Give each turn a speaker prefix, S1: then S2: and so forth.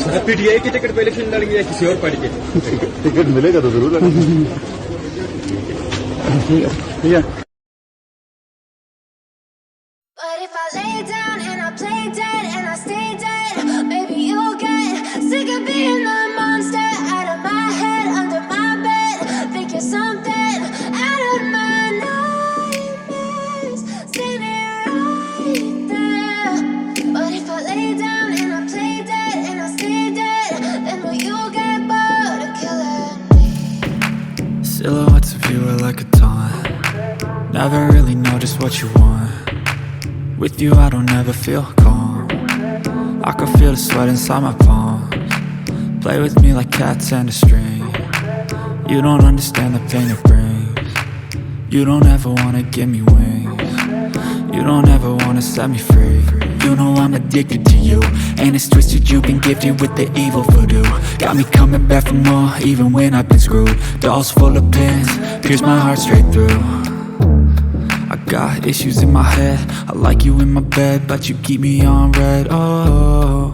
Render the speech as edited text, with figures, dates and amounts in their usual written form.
S1: PTI की ticket पे election लड़ेंगे या किसी और पार्टी के?
S2: टिकट मिलेगा तो जरूर लड़ेंगे।
S3: But if I lay down and I play dead and I stay dead, maybe you'll get sick of being the monster out of my head, under my bed. Think you're something out of my nightmares, standing right there. But if I lay down and I play dead and I stay dead, then will you get bored of killing me?
S4: Silhouettes of you are like a taunt. Never really know just what you want. With you I don't ever feel calm. I can feel the sweat inside my palms. Play with me like cats and a string. You don't understand the pain it brings. You don't ever wanna give me wings. You don't ever wanna set me free. You know I'm addicted to you, and it's twisted, you've been gifted with the evil voodoo. Got me coming back for more, even when I've been screwed. Dolls full of pins, pierce my heart straight through. I got issues in my head, I like you in my bed, but you keep me on red. Oh,